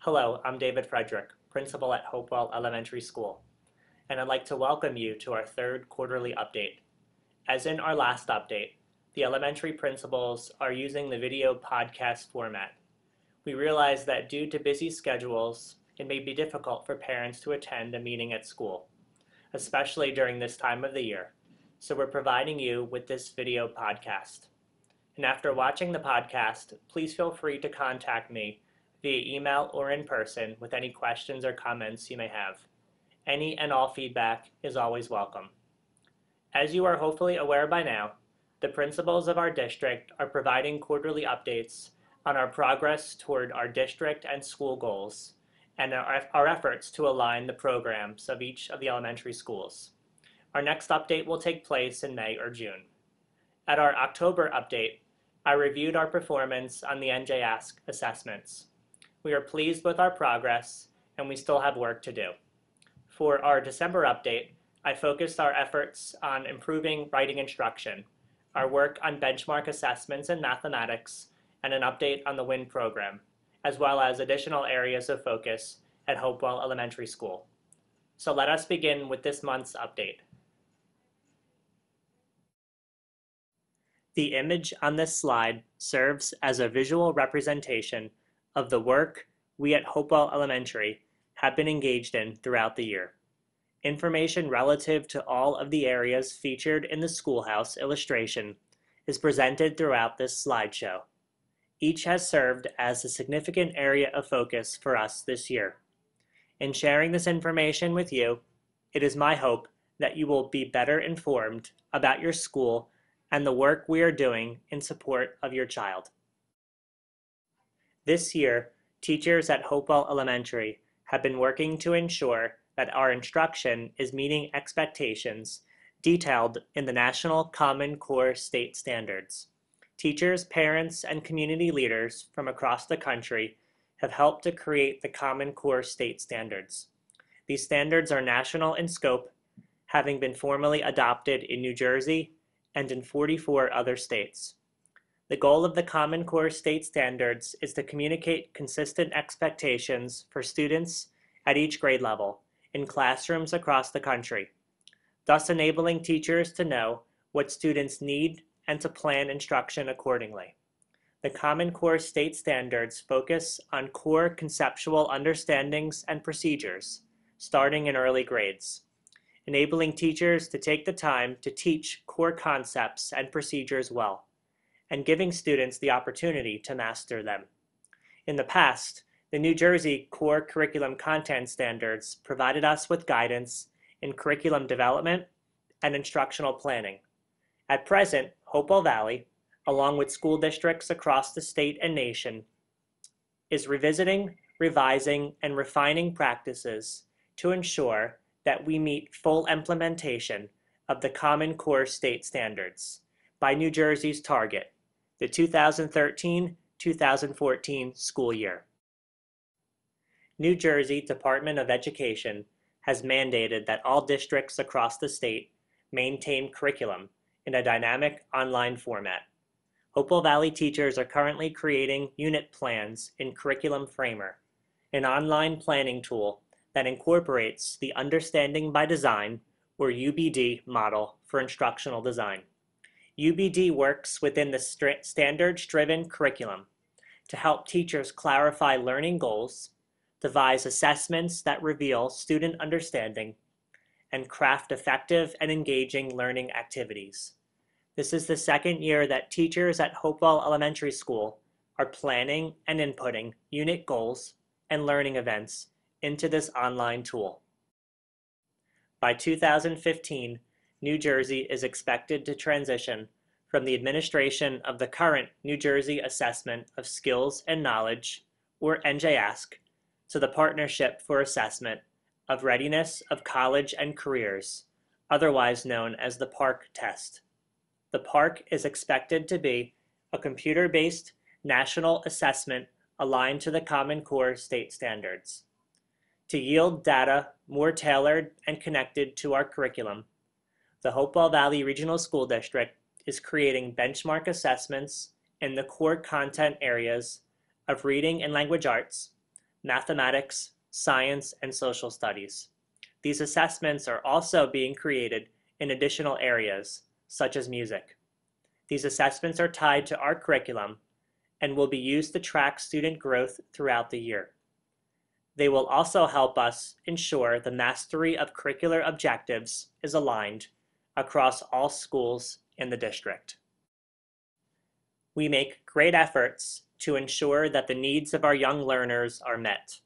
Hello, I'm David Friedrich, principal at Hopewell Elementary School, and I'd like to welcome you to our third quarterly update. As in our last update, the elementary principals are using the video podcast format. We realize that due to busy schedules, it may be difficult for parents to attend a meeting at school, especially during this time of the year, so we're providing you with this video podcast. And after watching the podcast, please feel free to contact me via email or in person with any questions or comments you may have. Any and all feedback is always welcome. As you are hopefully aware by now, the principals of our district are providing quarterly updates on our progress toward our district and school goals and our efforts to align the programs of each of the elementary schools. Our next update will take place in May or June. At our October update, I reviewed our performance on the NJ Ask assessments. We are pleased with our progress, and we still have work to do. For our December update, I focused our efforts on improving writing instruction, our work on benchmark assessments in mathematics, and an update on the WIN program, as well as additional areas of focus at Hopewell Elementary School. So let us begin with this month's update. The image on this slide serves as a visual representation of the work we at Hopewell Elementary have been engaged in throughout the year. Information relative to all of the areas featured in the schoolhouse illustration is presented throughout this slideshow. Each has served as a significant area of focus for us this year. In sharing this information with you, it is my hope that you will be better informed about your school and the work we are doing in support of your child. This year, teachers at Hopewell Elementary have been working to ensure that our instruction is meeting expectations detailed in the National Common Core State Standards. Teachers, parents, and community leaders from across the country have helped to create the Common Core State Standards. These standards are national in scope, having been formally adopted in New Jersey and in 44 other states. The goal of the Common Core State Standards is to communicate consistent expectations for students at each grade level in classrooms across the country, thus enabling teachers to know what students need and to plan instruction accordingly. The Common Core State Standards focus on core conceptual understandings and procedures, starting in early grades, enabling teachers to take the time to teach core concepts and procedures well, and giving students the opportunity to master them. In the past, the New Jersey Core Curriculum Content Standards provided us with guidance in curriculum development and instructional planning. At present, Hopewell Valley, along with school districts across the state and nation, is revisiting, revising, and refining practices to ensure that we meet full implementation of the Common Core State Standards by New Jersey's target, the 2013-2014 school year. New Jersey Department of Education has mandated that all districts across the state maintain curriculum in a dynamic online format. Hopewell Valley teachers are currently creating unit plans in Curriculum Framer, an online planning tool that incorporates the Understanding by Design, or UBD, model for instructional design. UBD works within the standards-driven curriculum to help teachers clarify learning goals, devise assessments that reveal student understanding, and craft effective and engaging learning activities. This is the second year that teachers at Hopewell Elementary School are planning and inputting unit goals and learning events into this online tool. By 2015, New Jersey is expected to transition from the administration of the current New Jersey Assessment of Skills and Knowledge, or NJASK, to the Partnership for Assessment of Readiness of College and Careers, otherwise known as the PARCC test. The PARCC is expected to be a computer-based national assessment aligned to the Common Core State Standards. To yield data more tailored and connected to our curriculum, the Hopewell Valley Regional School District is creating benchmark assessments in the core content areas of reading and language arts, mathematics, science, and social studies. These assessments are also being created in additional areas, such as music. These assessments are tied to our curriculum and will be used to track student growth throughout the year. They will also help us ensure the mastery of curricular objectives is aligned across all schools in the district. We make great efforts to ensure that the needs of our young learners are met.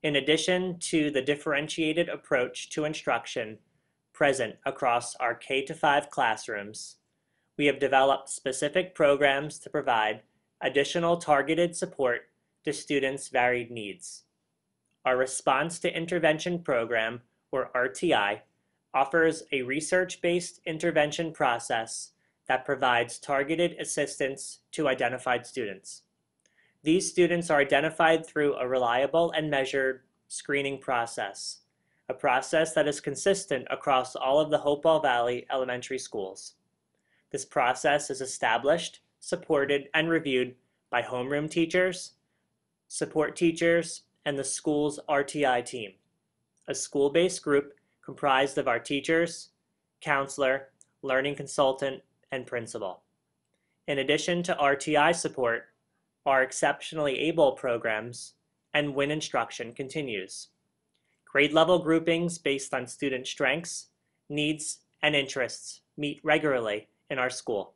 In addition to the differentiated approach to instruction present across our K-5 classrooms, we have developed specific programs to provide additional targeted support to students' varied needs. Our Response to Intervention Program, or RTI, offers a research-based intervention process that provides targeted assistance to identified students. These students are identified through a reliable and measured screening process, a process that is consistent across all of the Hopewell Valley Elementary Schools. This process is established, supported, and reviewed by homeroom teachers, support teachers, and the school's RTI team, a school-based group comprised of our teachers, counselor, learning consultant, and principal. In addition to RTI support, our Exceptionally Able programs and WIN instruction continues. Grade level groupings based on student strengths, needs, and interests meet regularly in our school.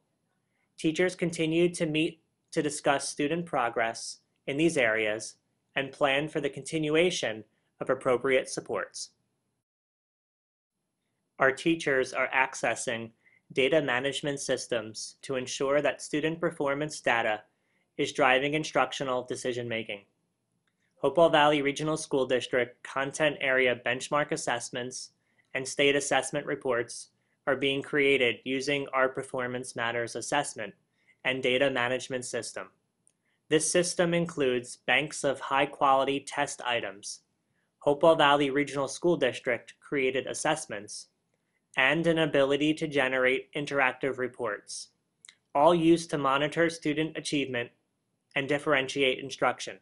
Teachers continue to meet to discuss student progress in these areas and plan for the continuation of appropriate supports. Our teachers are accessing data management systems to ensure that student performance data is driving instructional decision-making. Hopewell Valley Regional School District content area benchmark assessments and state assessment reports are being created using our Performance Matters assessment and data management system. This system includes banks of high-quality test items, Hopewell Valley Regional School District created assessments, and an ability to generate interactive reports, all used to monitor student achievement and differentiate instruction.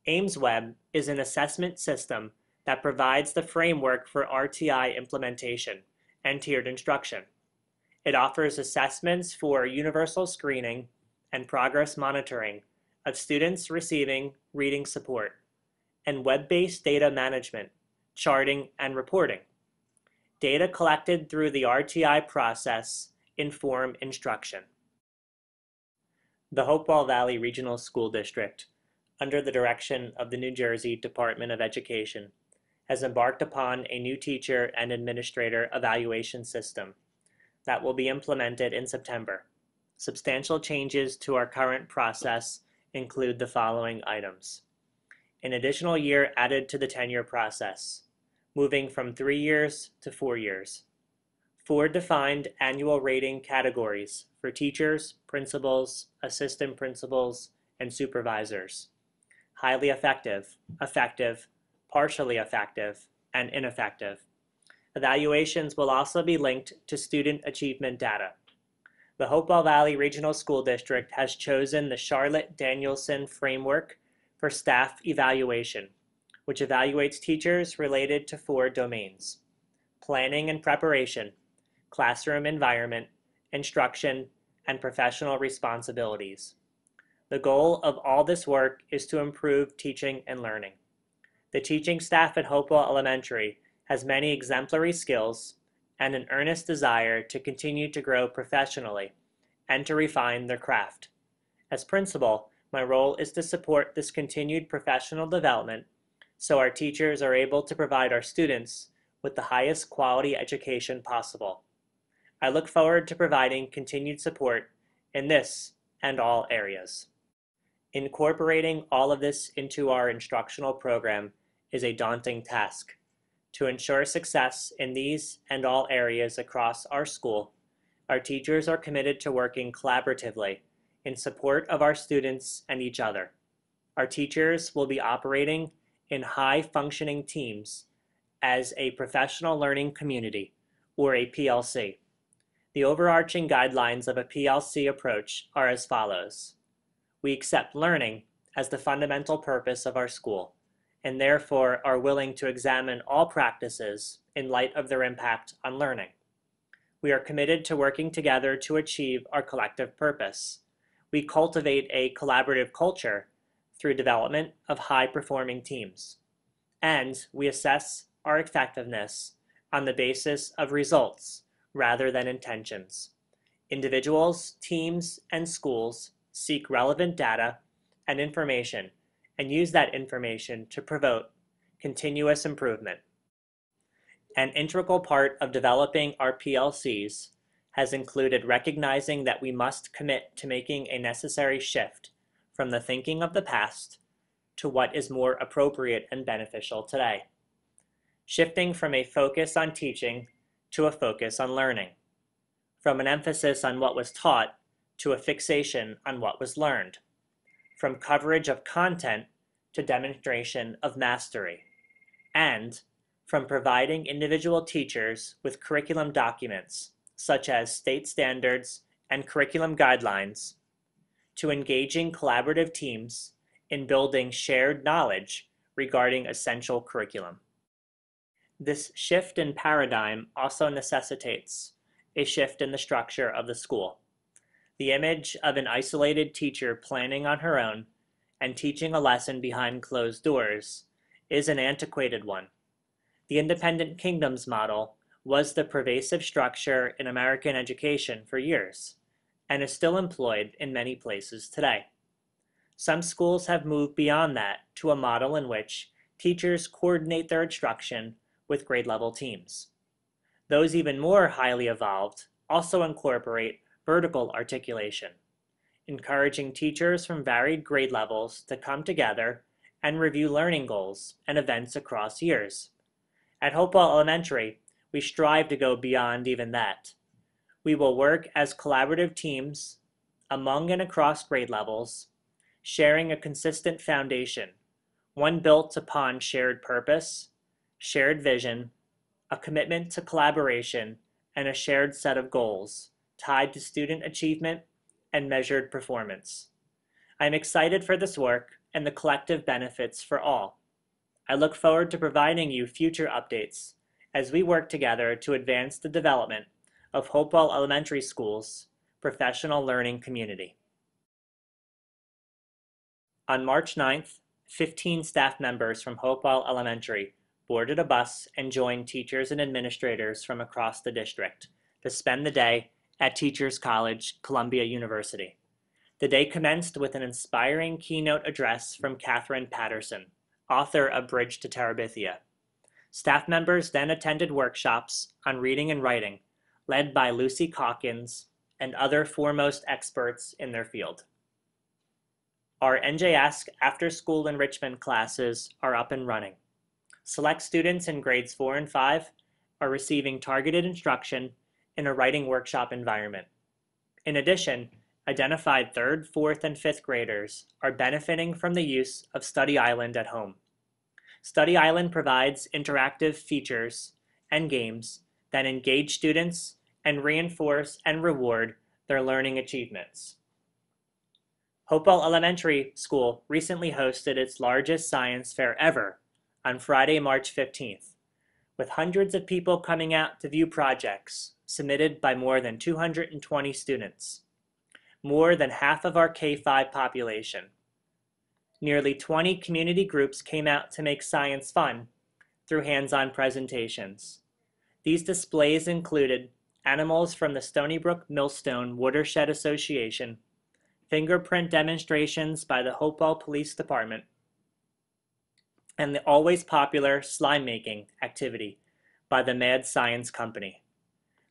AimsWeb is an assessment system that provides the framework for RTI implementation and tiered instruction. It offers assessments for universal screening and progress monitoring of students receiving reading support, and web-based data management, charting, and reporting. Data collected through the RTI process inform instruction. The Hopewell Valley Regional School District, under the direction of the New Jersey Department of Education, has embarked upon a new teacher and administrator evaluation system that will be implemented in September. Substantial changes to our current process include the following items. An additional year added to the tenure process, moving from 3 years to 4 years. 4 defined annual rating categories for teachers, principals, assistant principals, and supervisors. Highly effective, effective, partially effective, and ineffective. Evaluations will also be linked to student achievement data. The Hopewell Valley Regional School District has chosen the Charlotte Danielson framework for staff evaluation, which evaluates teachers related to 4 domains: planning and preparation, classroom environment, instruction, and professional responsibilities. The goal of all this work is to improve teaching and learning. The teaching staff at Hopewell Elementary has many exemplary skills and an earnest desire to continue to grow professionally and to refine their craft. As principal, my role is to support this continued professional development so our teachers are able to provide our students with the highest quality education possible. I look forward to providing continued support in this and all areas. Incorporating all of this into our instructional program is a daunting task. To ensure success in these and all areas across our school, our teachers are committed to working collaboratively in support of our students and each other. Our teachers will be operating in high-functioning teams as a professional learning community, or a PLC. The overarching guidelines of a PLC approach are as follows. We accept learning as the fundamental purpose of our school. and therefore are willing to examine all practices in light of their impact on learning. We are committed to working together to achieve our collective purpose. We cultivate a collaborative culture through development of high-performing teams, and we assess our effectiveness on the basis of results rather than intentions. Individuals, teams, and schools seek relevant data and information and use that information to promote continuous improvement. An integral part of developing our PLCs has included recognizing that we must commit to making a necessary shift from the thinking of the past to what is more appropriate and beneficial today. Shifting from a focus on teaching to a focus on learning. From an emphasis on what was taught to a fixation on what was learned. From coverage of content to demonstration of mastery. And from providing individual teachers with curriculum documents, such as state standards and curriculum guidelines, to engaging collaborative teams in building shared knowledge regarding essential curriculum. This shift in paradigm also necessitates a shift in the structure of the school. The image of an isolated teacher planning on her own and teaching a lesson behind closed doors is an antiquated one. The independent kingdoms model was the pervasive structure in American education for years and is still employed in many places today. Some schools have moved beyond that to a model in which teachers coordinate their instruction with grade-level teams. Those even more highly evolved also incorporate vertical articulation, encouraging teachers from varied grade levels to come together and review learning goals and events across years. At Hopewell Elementary, we strive to go beyond even that. We will work as collaborative teams among and across grade levels, sharing a consistent foundation, one built upon shared purpose, shared vision, a commitment to collaboration, and a shared set of goals tied to student achievement and measured performance. I am excited for this work and the collective benefits for all. I look forward to providing you future updates as we work together to advance the development of Hopewell Elementary School's professional learning community. On March 9th, 15 staff members from Hopewell Elementary boarded a bus and joined teachers and administrators from across the district to spend the day at Teachers College, Columbia University. The day commenced with an inspiring keynote address from Catherine Patterson, author of Bridge to Terabithia. Staff members then attended workshops on reading and writing, led by Lucy Calkins and other foremost experts in their field. Our NJ Ask after-school enrichment classes are up and running. Select students in grades 4 and 5 are receiving targeted instruction in a writing workshop environment. In addition, identified 3rd, 4th, and 5th graders are benefiting from the use of Study Island at home. Study Island provides interactive features and games that engage students and reinforce and reward their learning achievements. Hopewell Elementary School recently hosted its largest science fair ever on Friday, March 15th, with hundreds of people coming out to view projects submitted by more than 220 students, more than half of our K-5 population. Nearly 20 community groups came out to make science fun through hands-on presentations. These displays included animals from the Stony Brook Millstone Watershed Association, fingerprint demonstrations by the Hopewell Police Department, and the always popular slime-making activity by the Mad Science Company.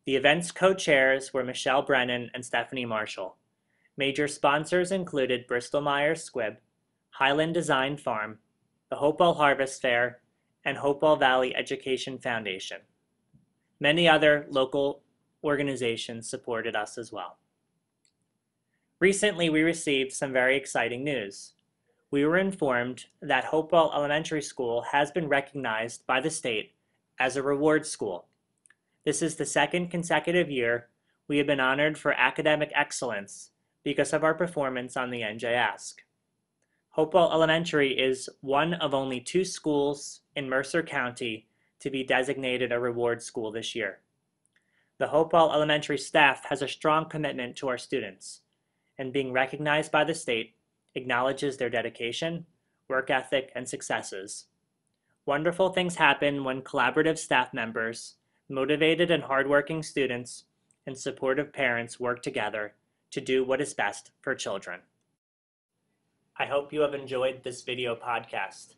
The event's co-chairs were Michelle Brennan and Stephanie Marshall. Major sponsors included Bristol-Myers Squibb, Highland Design Farm, the Hopewell Harvest Fair, and Hopewell Valley Education Foundation. Many other local organizations supported us as well. Recently, we received some very exciting news. We were informed that Hopewell Elementary School has been recognized by the state as a reward school. This is the 2nd consecutive year we have been honored for academic excellence because of our performance on the NJ Ask. Hopewell Elementary is one of only 2 schools in Mercer County to be designated a reward school this year. The Hopewell Elementary staff has a strong commitment to our students, and being recognized by the state acknowledges their dedication, work ethic, and successes. Wonderful things happen when collaborative staff members, motivated and hardworking students, and supportive parents work together to do what is best for children. I hope you have enjoyed this video podcast.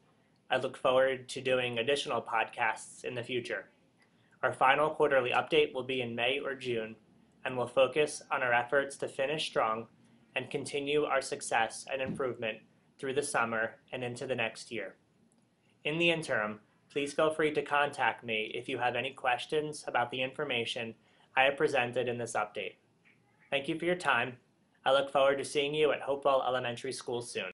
I look forward to doing additional podcasts in the future. Our final quarterly update will be in May or June, and will focus on our efforts to finish strong and continue our success and improvement through the summer and into the next year. In the interim, please feel free to contact me if you have any questions about the information I have presented in this update. Thank you for your time. I look forward to seeing you at Hopewell Elementary School soon.